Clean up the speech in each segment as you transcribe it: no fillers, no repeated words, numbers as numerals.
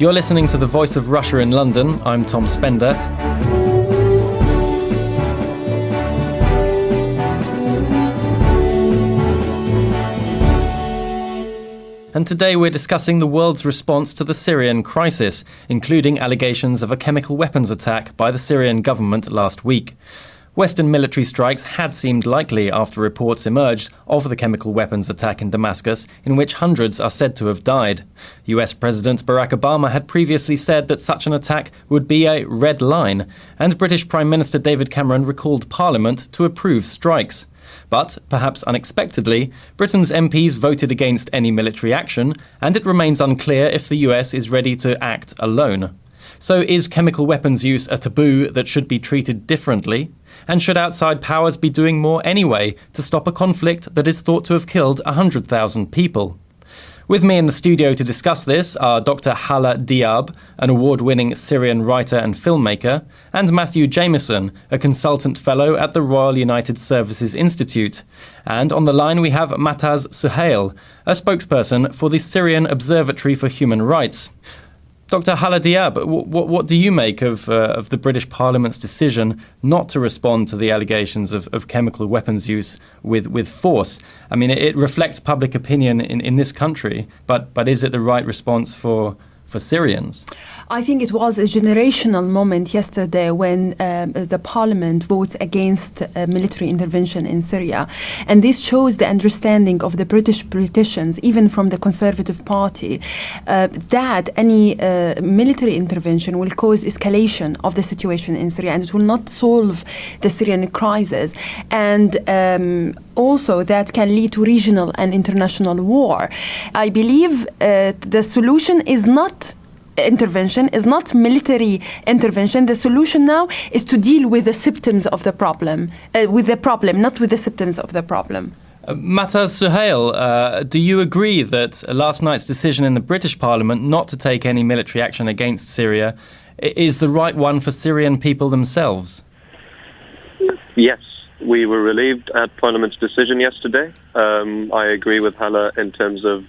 You're listening to The Voice of Russia in London. I'm Tom Spender. And today we're discussing the world's response to the Syrian crisis, including allegations of a chemical weapons attack by the Syrian government last week. Western military strikes had seemed likely after reports emerged of the chemical weapons attack in Damascus, in which hundreds are said to have died. US President Barack Obama had previously said that such an attack would be a red line, and British Prime Minister David Cameron recalled Parliament to approve strikes. But, perhaps unexpectedly, Britain's MPs voted against any military action, and it remains unclear if the US is ready to act alone. So is chemical weapons use a taboo that should be treated differently? And should outside powers be doing more anyway to stop a conflict that is thought to have killed 100,000 people? With me in the studio to discuss this are Dr. Halla Diyabm, an award-winning Syrian writer and filmmaker, and Matthew Jamison, a consultant fellow at the Royal United Services Institute. And on the line we have Mataz Suhail, a spokesperson for the Syrian Observatory for Human Rights. Dr. Halla Diyabm, what do you make of the British Parliament's decision not to respond to the allegations of chemical weapons use with force? I mean, it reflects public opinion in this country, but is it the right response for Syrians? I think it was a generational moment yesterday when the parliament votes against military intervention in Syria. And this shows the understanding of the British politicians, even from the Conservative Party, that any military intervention will cause escalation of the situation in Syria, and it will not solve the Syrian crisis. And also that can lead to regional and international war. I believe the solution is not intervention, is not military intervention. The solution now is to deal with the symptoms of the problem, not with the symptoms of the problem. Mataz Suhail, do you agree that last night's decision in the British Parliament not to take any military action against Syria is the right one for Syrian people themselves? Yes. We were relieved at Parliament's decision yesterday. I agree with Halla in terms of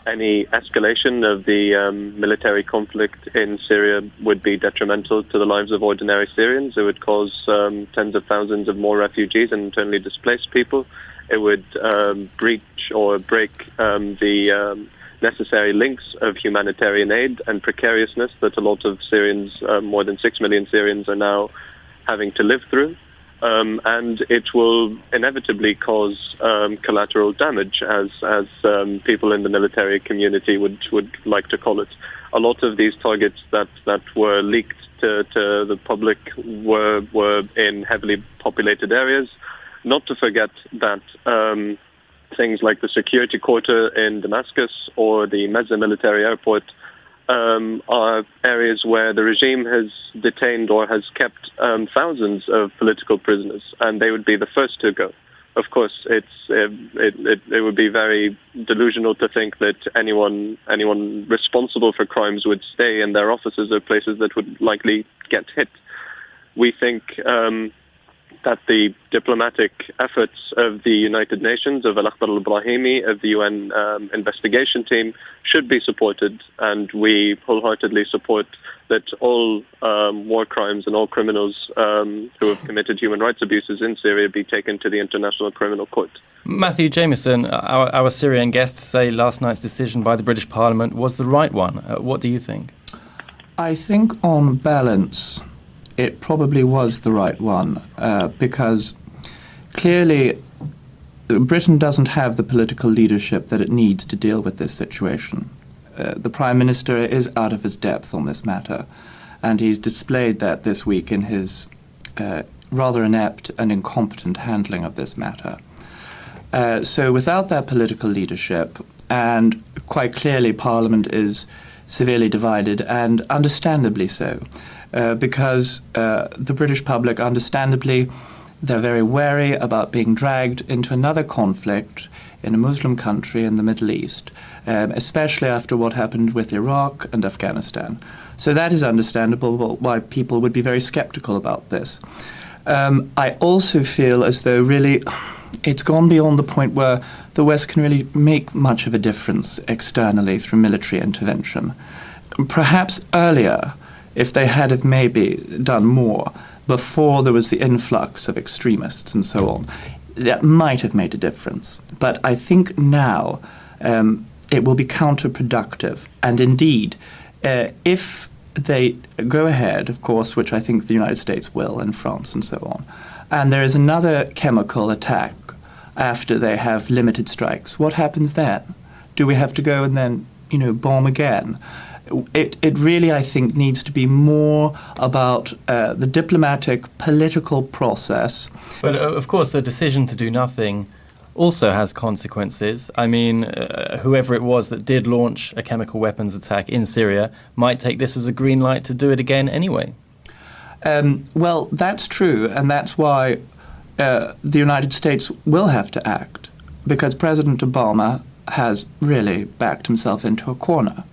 any escalation of the military conflict in Syria would be detrimental to the lives of ordinary Syrians. It would cause tens of thousands of more refugees and internally displaced people. It would breach or break the necessary links of humanitarian aid and precariousness that a lot of Syrians, more than 6 million Syrians, are now having to live through. And it will inevitably cause collateral damage, as people in the military community would like to call it. A lot of these targets that were leaked to the public were in heavily populated areas. Not to forget that things like the security quarter in Damascus or the Mezze military airport are areas where the regime has detained or has kept thousands of political prisoners, and they would be the first to go. Of course, it would be very delusional to think that anyone responsible for crimes would stay in their offices or places that would likely get hit. We think that the diplomatic efforts of the United Nations, of Al Brahimi, of the UN investigation team should be supported, and we wholeheartedly support that all war crimes and all criminals who have committed human rights abuses in Syria be taken to the International Criminal Court. Matthew Jamison, our Syrian guests say last night's decision by the British Parliament was the right one. What do you think? I think on balance it probably was the right one, because clearly Britain doesn't have the political leadership that it needs to deal with this situation. The Prime Minister is out of his depth on this matter, and he's displayed that this week in his rather inept and incompetent handling of this matter. So without that political leadership, and quite clearly Parliament is severely divided, and understandably so, because the British public, understandably, they're very wary about being dragged into another conflict in a Muslim country in the Middle East, especially after what happened with Iraq and Afghanistan. So that is understandable why people would be very skeptical about this. I also feel as though really it's gone beyond the point where the West can really make much of a difference externally through military intervention. perhaps earlier, if they had have maybe done more before there was the influx of extremists and so on, that might have made a difference. But I think now it will be counterproductive. And indeed, if they go ahead, of course, which I think the United States will, and France and so on, and there is another chemical attack after they have limited strikes, what happens then? Do we have to go and then, bomb again? It really, I think, needs to be more about the diplomatic, political process. But of course, the decision to do nothing also has consequences. I mean, whoever it was that did launch a chemical weapons attack in Syria might take this as a green light to do it again anyway. Well, that's true, and that's why the United States will have to act, because President Obama has really backed himself into a corner.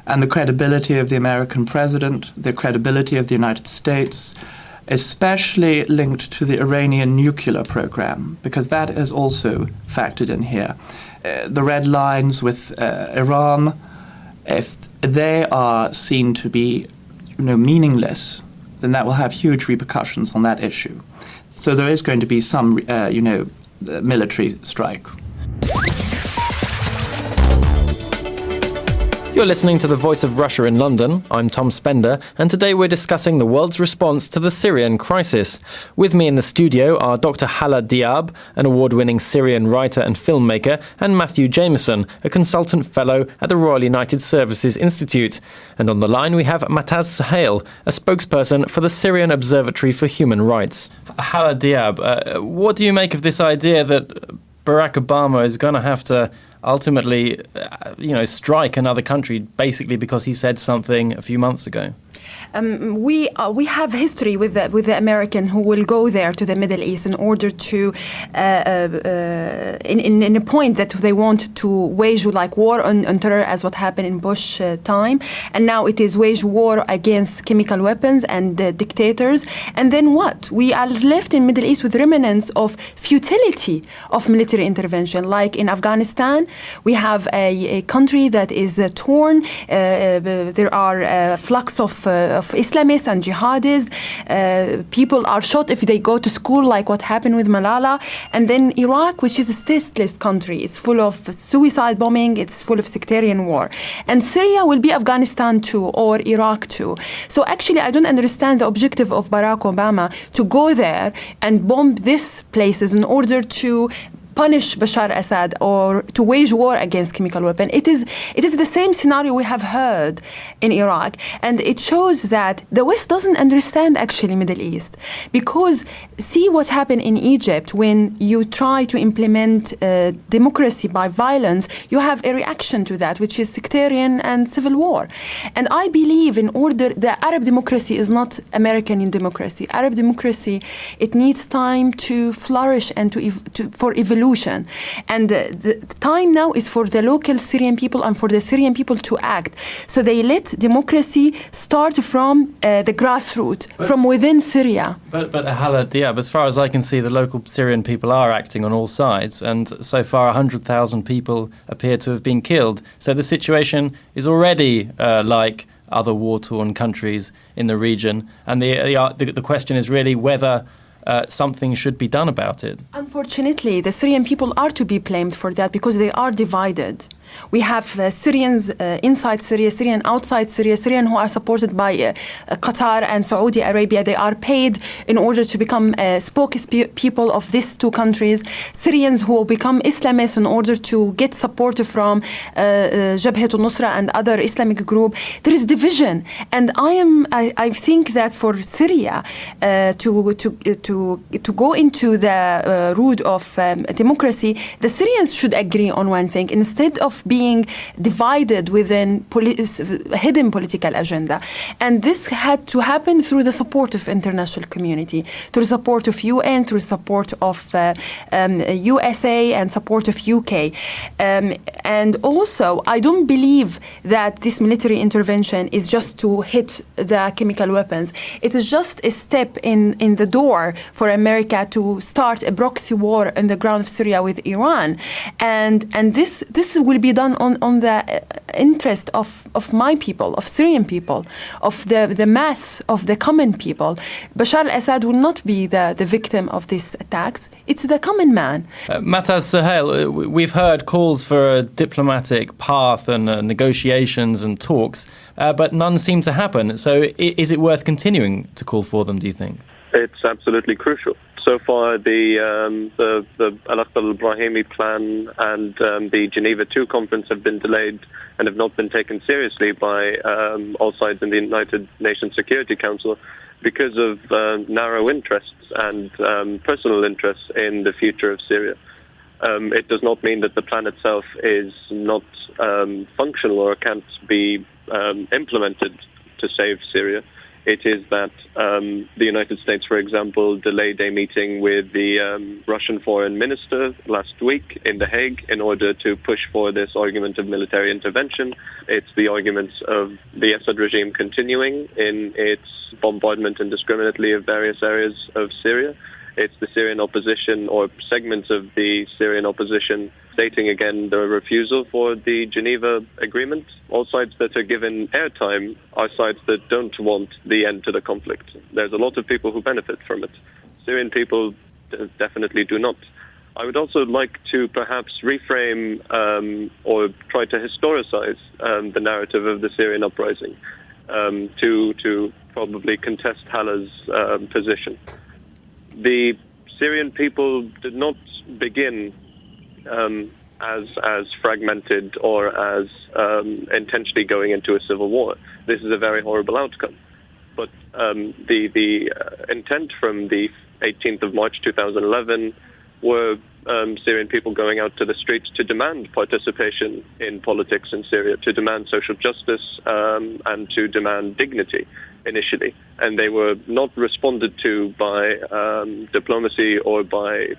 And the credibility of the American president, the credibility of the United States, especially linked to the Iranian nuclear program, because that is also factored in here. The red lines with Iran, if they are seen to be meaningless, then that will have huge repercussions on that issue. So there is going to be some, military strike. You're listening to The Voice of Russia in London. I'm Tom Spender, and today we're discussing the world's response to the Syrian crisis. With me in the studio are Dr. Halla Diyabm, an award-winning Syrian writer and filmmaker, and Matthew Jamison, a consultant fellow at the Royal United Services Institute. And on the line we have Mataz Suhail, a spokesperson for the Syrian Observatory for Human Rights. Halla Diyabm, what do you make of this idea that Barack Obama is going to have to ultimately, strike another country basically because he said something a few months ago? We have history with the American who will go there to the Middle East in order to, in a point that they want to wage like war on terror, as what happened in Bush time, and now it is wage war against chemical weapons and dictators. And then what? We are left in Middle East with remnants of futility of military intervention, like in Afghanistan. We have a country that is torn. There are flux of Islamists and jihadists. People are shot if they go to school, like what happened with Malala. And then Iraq, which is a stateless country, is full of suicide bombing, it's full of sectarian war. And Syria will be Afghanistan too, or Iraq too. So actually, I don't understand the objective of Barack Obama to go there and bomb these places in order to punish Bashar Assad or to wage war against chemical weapon. It is the same scenario we have heard in Iraq, and it shows that the West doesn't understand actually Middle East, because see what happened in Egypt when you try to implement democracy by violence. You have a reaction to that, which is sectarian and civil war. And I believe the Arab democracy is not American democracy. Arab democracy, it needs time to flourish and for evolution. And the time now is for the local Syrian people and for the Syrian people to act. So they let democracy start from the grassroots, from within Syria. But Halla Diyabm, as far as I can see, the local Syrian people are acting on all sides, and so far 100,000 people appear to have been killed. So the situation is already like other war-torn countries in the region, and the question is really whether something should be done about it. Unfortunately, the Syrian people are to be blamed for that because they are divided. We have Syrians inside Syria, Syrian outside Syria, Syrian who are supported by Qatar and Saudi Arabia. They are paid in order to become spokespeople of these two countries. Syrians who become Islamists in order to get support from Jabhat al-Nusra and other Islamic group. There is division, and I think that for Syria to go into the route of democracy, the Syrians should agree on one thing instead of being divided within hidden political agenda. And this had to happen through the support of international community, through support of UN, through support of USA and support of UK. And also, I don't believe that this military intervention is just to hit the chemical weapons. It is just a step in the door for America to start a proxy war on the ground of Syria with Iran. And this will be be done on the interest of my people, of Syrian people, of the mass of the common people. Bashar al-Assad will not be the victim of these attacks. It's the common man. Mataz Suhail, we've heard calls for a diplomatic path and negotiations and talks, but none seem to happen. So is it worth continuing to call for them, do you think? It's absolutely crucial. So far, the Al al-Brahimi plan and the Geneva II conference have been delayed and have not been taken seriously by all sides in the United Nations Security Council because of narrow interests and personal interests in the future of Syria. It does not mean that the plan itself is not functional or can't be implemented to save Syria. It is that the United States, for example, delayed a meeting with the Russian foreign minister last week in The Hague in order to push for this argument of military intervention. It's the arguments of the Assad regime continuing in its bombardment indiscriminately of various areas of Syria. It's the Syrian opposition or segments of the Syrian opposition stating again the refusal for the Geneva agreement. All sides that are given airtime are sides that don't want the end to the conflict. There's a lot of people who benefit from it. Syrian people definitely do not. I would also like to perhaps reframe or try to historicize the narrative of the Syrian uprising to probably contest Halla's position. The Syrian people did not begin as fragmented or as intentionally going into a civil war. This is a very horrible outcome. But the intent from the 18th of March 2011 were Syrian people going out to the streets to demand participation in politics in Syria, to demand social justice and to demand dignity initially. And they were not responded to by diplomacy or by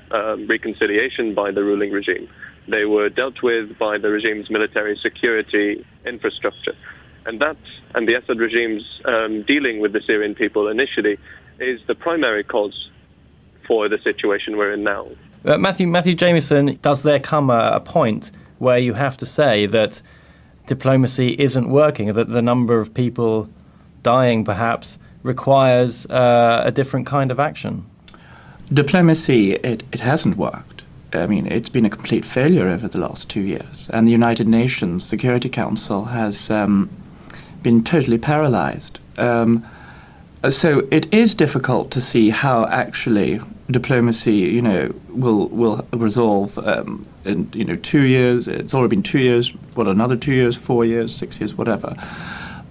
reconciliation by the ruling regime. They were dealt with by the regime's military security infrastructure. And the Assad regime's dealing with the Syrian people initially is the primary cause for the situation we're in now. Matthew Jamison, does there come a point where you have to say that diplomacy isn't working, that the number of people dying perhaps requires a different kind of action? Diplomacy, it hasn't worked. I mean, it's been a complete failure over the last 2 years. And the United Nations Security Council has been totally paralyzed. So it is difficult to see how actually diplomacy, will resolve in 2 years. It's already been 2 years. What, another 2 years, 4 years, 6 years, whatever.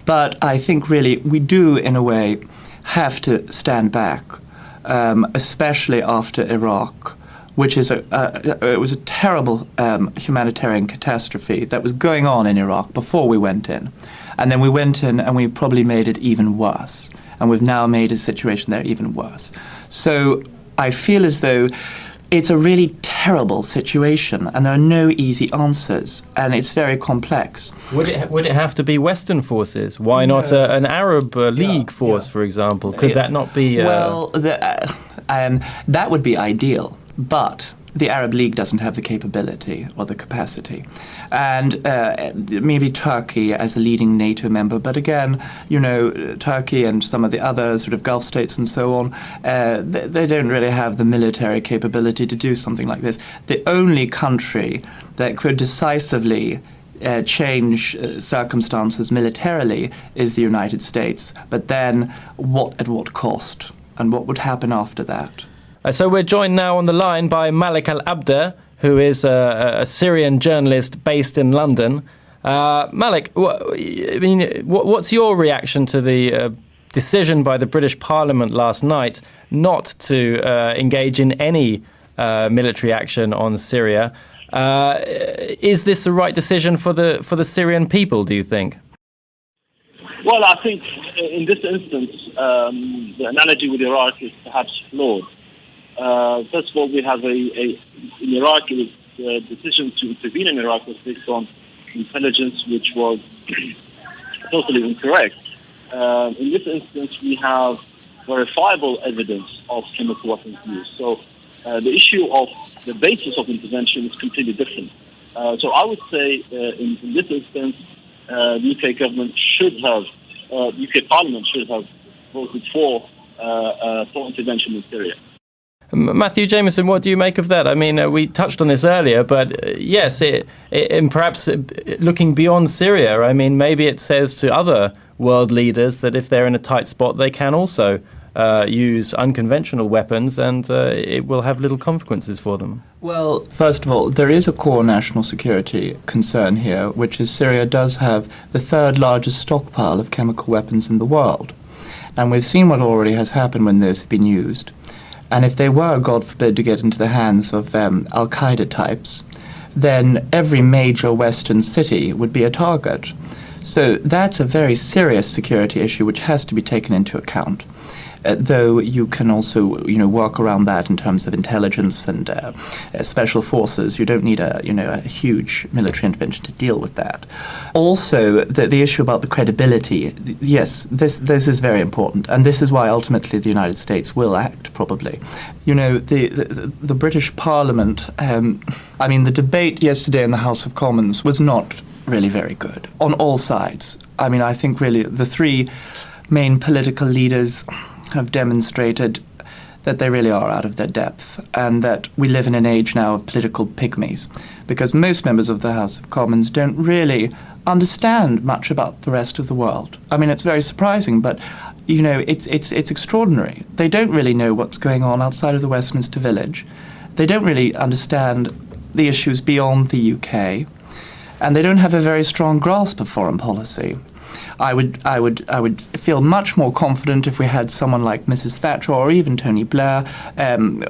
But I think really we do, in a way, have to stand back, especially after Iraq, which is it was a terrible humanitarian catastrophe that was going on in Iraq before we went in. And then we went in and we probably made it even worse. And we've now made a situation there even worse. So I feel as though it's a really terrible situation and there are no easy answers and it's very complex. Would it have to be Western forces? Why not an Arab League force, for example? Could that not be... Well, that would be ideal, but the Arab League doesn't have the capability or the capacity. And maybe Turkey as a leading NATO member, but again, Turkey and some of the other sort of Gulf states and so on, they don't really have the military capability to do something like this. The only country that could decisively change circumstances militarily is the United States. But then at what cost? And what would happen after that? So we're joined now on the line by Malik al Abdeh, who is a Syrian journalist based in London. Malik, what's your reaction to the decision by the British Parliament last night not to engage in any military action on Syria? Is this the right decision for the Syrian people, do you think? Well, I think in this instance, the analogy with Iraq is perhaps flawed. First of all, we have in Iraq, the decision to intervene in Iraq was based on intelligence which was totally incorrect. In this instance, we have verifiable evidence of chemical weapons use. So the issue of the basis of intervention is completely different. So I would say in this instance, the UK government should have, UK Parliament should have voted for intervention in Syria. Matthew, Jamison, what do you make of that? I mean, we touched on this earlier, but yes, and perhaps looking beyond Syria, I mean, maybe it says to other world leaders that if they're in a tight spot, they can also use unconventional weapons, and it will have little consequences for them. Well, first of all, there is a core national security concern here, which is Syria does have the third largest stockpile of chemical weapons in the world. And we've seen what already has happened when those have been used. And if they were, God forbid, to get into the hands of al-Qaeda types, then every major Western city would be a target. So that's a very serious security issue which has to be taken into account. Though you can also, work around that in terms of intelligence and special forces. You don't need a huge military intervention to deal with that. Also, the issue about the credibility. Yes, this is very important, and this is why ultimately the United States will act. Probably, the British Parliament. The debate yesterday in the House of Commons was not really very good on all sides. I mean, I think really the three main political leaders have demonstrated that they really are out of their depth, and that we live in an age now of political pygmies, because most members of the House of Commons don't really understand much about the rest of the world. I mean, it's very surprising, but it's extraordinary. They don't really know what's going on outside of the Westminster Village. They don't really understand the issues beyond the UK, and they don't have a very strong grasp of foreign policy. I would feel much more confident if we had someone like Mrs. Thatcher or even Tony Blair,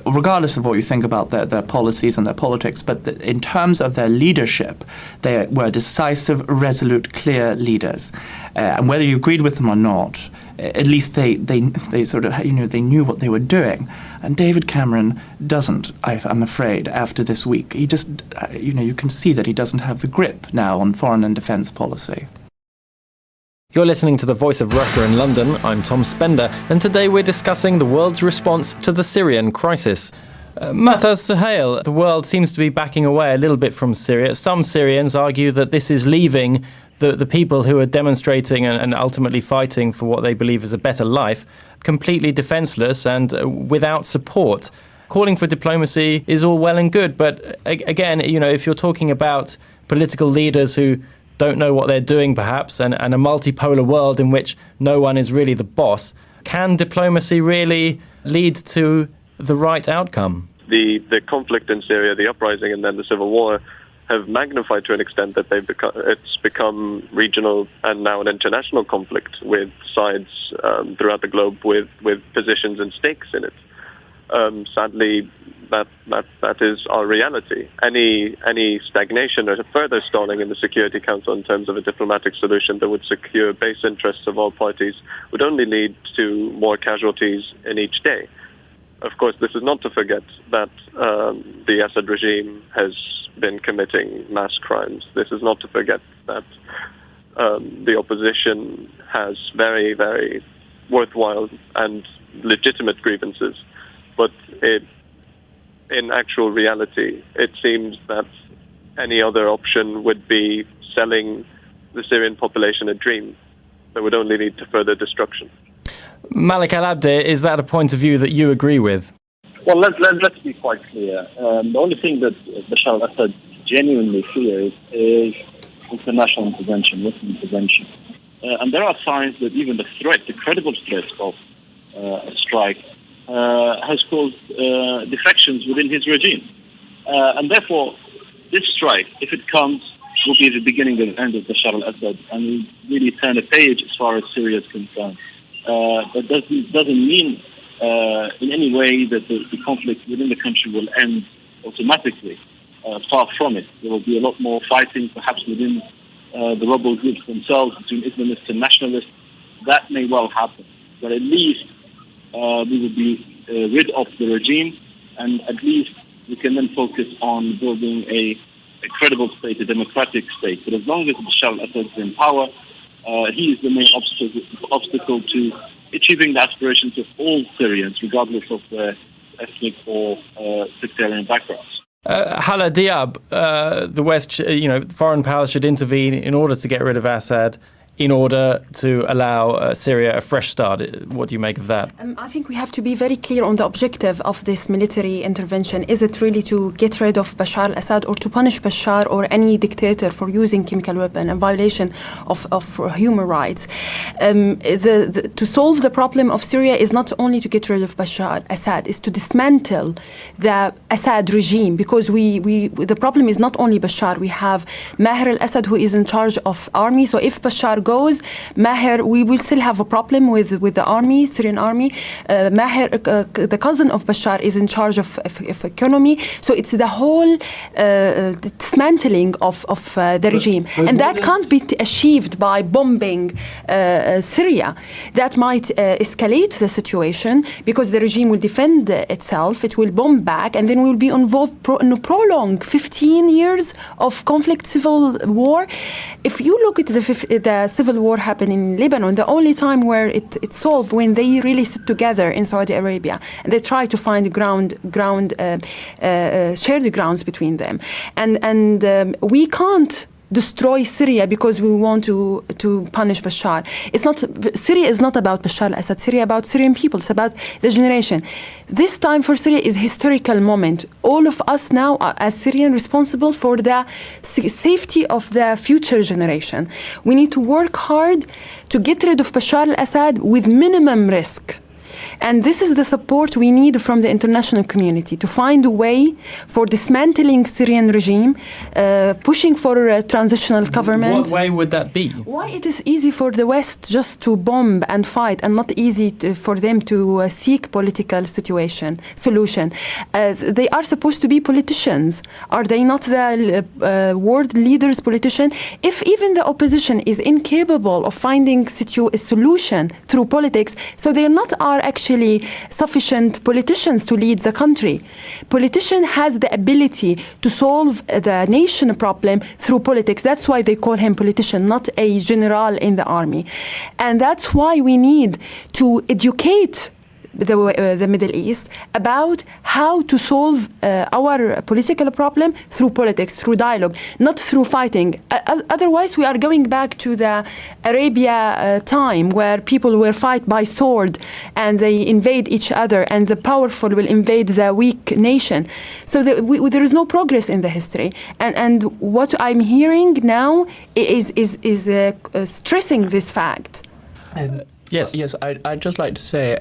regardless of what you think about their policies and their politics. But in terms of their leadership, they were decisive, resolute, clear leaders. And whether you agreed with them or not, at least they sort of they knew what they were doing. And David Cameron doesn't. I'm afraid after this week, he just you can see that he doesn't have the grip now on foreign and defence policy. You're listening to The Voice of Russia in London. I'm Tom Spender, and today we're discussing the world's response to the Syrian crisis. Mataz Suhail, the world seems to be backing away a little bit from Syria. Some Syrians argue that this is leaving the people who are demonstrating and ultimately fighting for what they believe is a better life completely defenseless and without support. Calling for diplomacy is all well and good, but again, if you're talking about political leaders who don't know what they're doing perhaps, and a multipolar world in which no one is really the boss, can diplomacy really lead to the right outcome? The conflict in Syria, the uprising and then the civil war, have magnified to an extent that it's become regional and now an international conflict with sides throughout the globe with positions and stakes in it. Sadly, that is our reality. Any stagnation or further stalling in the Security Council in terms of a diplomatic solution that would secure base interests of all parties would only lead to more casualties in each day. Of course, this is not to forget that the Assad regime has been committing mass crimes. This is not to forget that the opposition has very, very worthwhile and legitimate grievances. But in actual reality, it seems that any other option would be selling the Syrian population a dream that would only lead to further destruction. Malik al Abdeh, is that a point of view that you agree with? Well, let's be quite clear. The only thing that Bashar al-Assad genuinely fears is international intervention, Western intervention. And there are signs that even the credible threat of a strike has caused defections within his regime. And therefore, this strike, if it comes, will be the beginning of the end of Bashar al-Assad and will really turn a page as far as Syria is concerned. That doesn't mean in any way that the conflict within the country will end automatically. Far from it. There will be a lot more fighting, perhaps within the rebel groups themselves, between Islamists and nationalists. That may well happen. But at least we will be rid of the regime, and at least we can then focus on building a credible state, a democratic state. But as long as Bashar al-Assad is in power, he is the main obstacle to achieving the aspirations of all Syrians, regardless of their ethnic or sectarian backgrounds. Halla Diyabm, the West, foreign powers should intervene in order to get rid of Assad, in order to allow Syria a fresh start. What do you make of that? I think we have to be very clear on the objective of this military intervention. Is it really to get rid of Bashar al-Assad or to punish Bashar or any dictator for using chemical weapon and violation of human rights? To solve the problem of Syria is not only to get rid of Bashar al-Assad, is to dismantle the Assad regime, because the problem is not only Bashar. We have Maher al-Assad, who is in charge of army. So if Bashar goes, Maher, we will still have a problem with the army, Syrian army. Maher, the cousin of Bashar, is in charge of economy. So it's the whole dismantling of the regime. And that can't be achieved by bombing Syria. That might escalate the situation, because the regime will defend itself, it will bomb back, and then we will be involved in a prolonged 15 years of conflict, civil war. If you look at the civil war happened in Lebanon, the only time where it solved when they really sit together in Saudi Arabia and they try to find shared grounds between them. And we can't destroy Syria because we want to punish Bashar. Syria is not about Bashar al-Assad. Syria about Syrian people. It's about the generation. This time for Syria is historical moment. All of us now are, as Syrian, responsible for the safety of the future generation. We need to work hard to get rid of Bashar al-Assad with minimum risk. And this is the support we need from the international community to find a way for dismantling Syrian regime, pushing for a transitional government. What way would that be? Why it is easy for the West just to bomb and fight, and not easy for them to seek political solution? They are supposed to be politicians. Are they not the world leaders, politician? If even the opposition is incapable of finding a solution through politics, so they are actually sufficient politicians to lead the country. Politician has the ability to solve the nation problem through politics. That's why they call him politician, not a general in the army. And that's why we need to educate the Middle East about how to solve our political problem through politics, through dialogue, not through fighting. Otherwise, we are going back to the Arabia time where people were fight by sword and they invade each other, and the powerful will invade the weak nation. So there is no progress in the history. And what I'm hearing now is stressing this fact. Yes, I'd just like to say,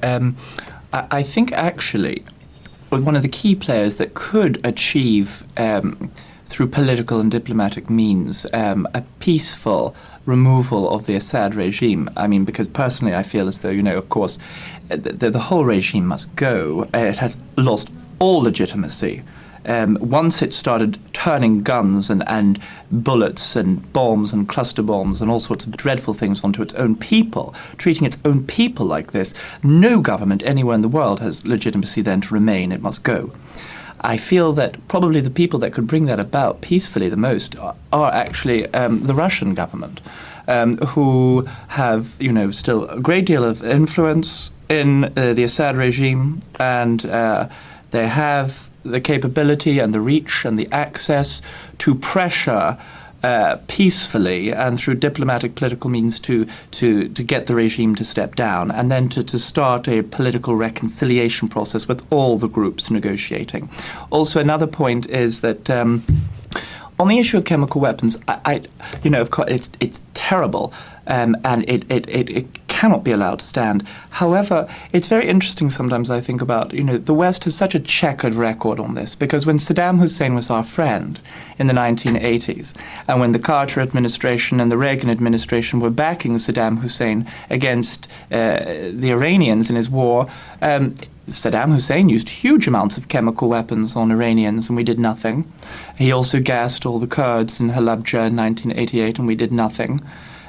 I think actually one of the key players that could achieve, through political and diplomatic means, a peaceful removal of the Assad regime. I mean, because personally I feel as though, of course, the whole regime must go. It has lost all legitimacy. Once it started turning guns and bullets and bombs and cluster bombs and all sorts of dreadful things onto its own people, treating its own people like this, no government anywhere in the world has legitimacy then to remain. It must go. I feel that probably the people that could bring that about peacefully the most are actually the Russian government, who have, still a great deal of influence in the Assad regime, and they have the capability and the reach and the access to pressure peacefully and through diplomatic political means to get the regime to step down, and then to start a political reconciliation process with all the groups negotiating. Also, another point is that on the issue of chemical weapons, of course, it's terrible, and it cannot be allowed to stand. However, it's very interesting sometimes, I think, about, the West has such a checkered record on this, because when Saddam Hussein was our friend in the 1980s, and when the Carter administration and the Reagan administration were backing Saddam Hussein against the Iranians in his war, Saddam Hussein used huge amounts of chemical weapons on Iranians, and we did nothing. He also gassed all the Kurds in Halabja in 1988, and we did nothing.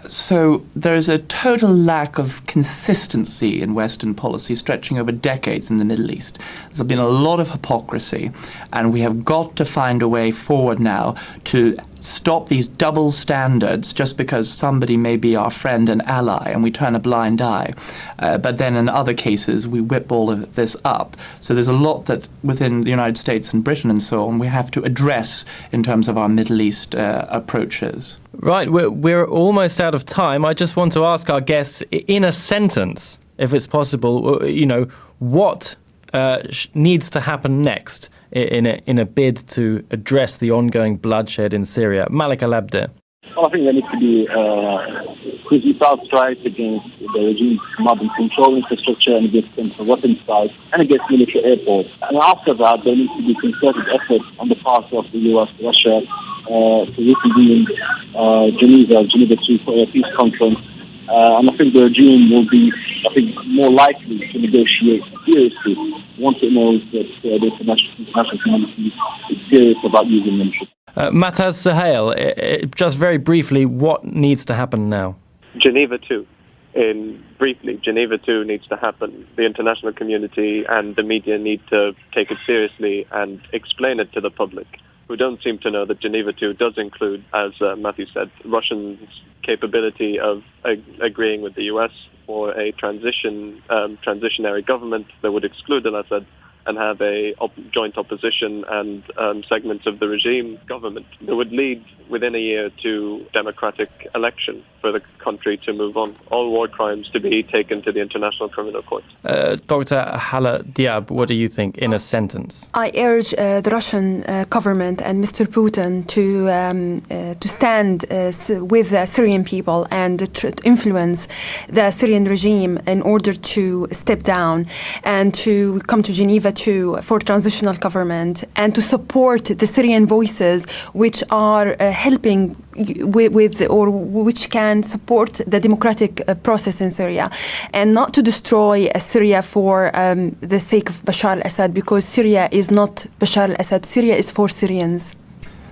So there is a total lack of consistency in Western policy stretching over decades in the Middle East. There's been a lot of hypocrisy, and we have got to find a way forward now to stop these double standards just because somebody may be our friend and ally and we turn a blind eye. But then in other cases, we whip all of this up. So there's a lot that within the United States and Britain and so on we have to address in terms of our Middle East approaches. Right, we're almost out of time. I just want to ask our guests, in a sentence, if it's possible, what needs to happen next in a bid to address the ongoing bloodshed in Syria? Malik al Abdeh. Well, I think there needs to be critical strikes against the regime's command and control infrastructure and against weapons sites and against military airports. And after that, there needs to be concerted efforts on the part of the US, Russia, to reconvene Geneva 2 for a peace conference. And I think the regime will be, more likely to negotiate seriously once it knows that the international community is serious about using military. Mataz Suhail, just very briefly, what needs to happen now? Geneva 2. Briefly, Geneva 2 needs to happen. The international community and the media need to take it seriously and explain it to the public, who don't seem to know that Geneva 2 does include, as Matthew said, Russians' capability of agreeing with the US for a transitionary government that would exclude al-Assad and have a joint opposition and segments of the regime government that would lead within a year to democratic election for the country to move on. All war crimes to be taken to the International Criminal Court. Dr. Halla Diyabm, what do you think in a sentence? I urge the Russian government and Mr. Putin to stand with the Syrian people and influence the Syrian regime in order to step down and to come to Geneva for transitional government and to support the Syrian voices which are helping with or which can support the democratic process in Syria, and not to destroy Syria for the sake of Bashar al-Assad, because Syria is not Bashar al-Assad. Syria is for Syrians.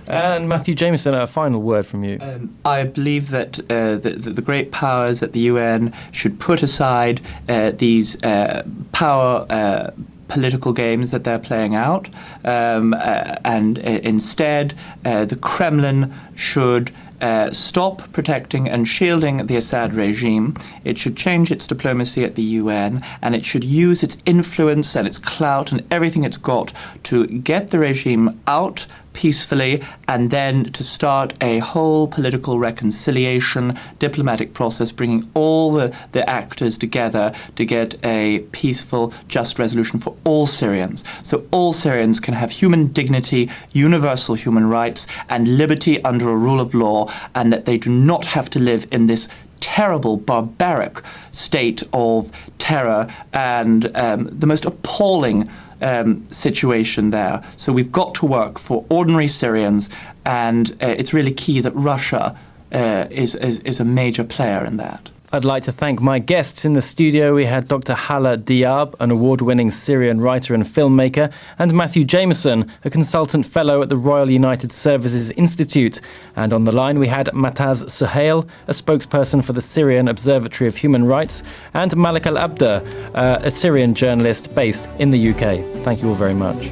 And Matthew Jamison, a final word from you. I believe that the great powers at the UN should put aside these power political games that they're playing out, and instead the Kremlin should stop protecting and shielding the Assad regime. It should change its diplomacy at the UN, and it should use its influence and its clout and everything it's got to get the regime out peacefully, and then to start a whole political reconciliation, diplomatic process, bringing all the actors together to get a peaceful, just resolution for all Syrians. So all Syrians can have human dignity, universal human rights, and liberty under a rule of law, and that they do not have to live in this terrible, barbaric state of terror and the most appalling situation there. So we've got to work for ordinary Syrians, and it's really key that Russia is a major player in that. I'd like to thank my guests in the studio. We had Dr. Halla Diyabm, an award-winning Syrian writer and filmmaker, and Matthew Jamison, a consultant fellow at the Royal United Services Institute. And on the line we had Mataz Suhail, a spokesperson for the Syrian Observatory of Human Rights, and Malik al Abdeh, a Syrian journalist based in the UK. Thank you all very much.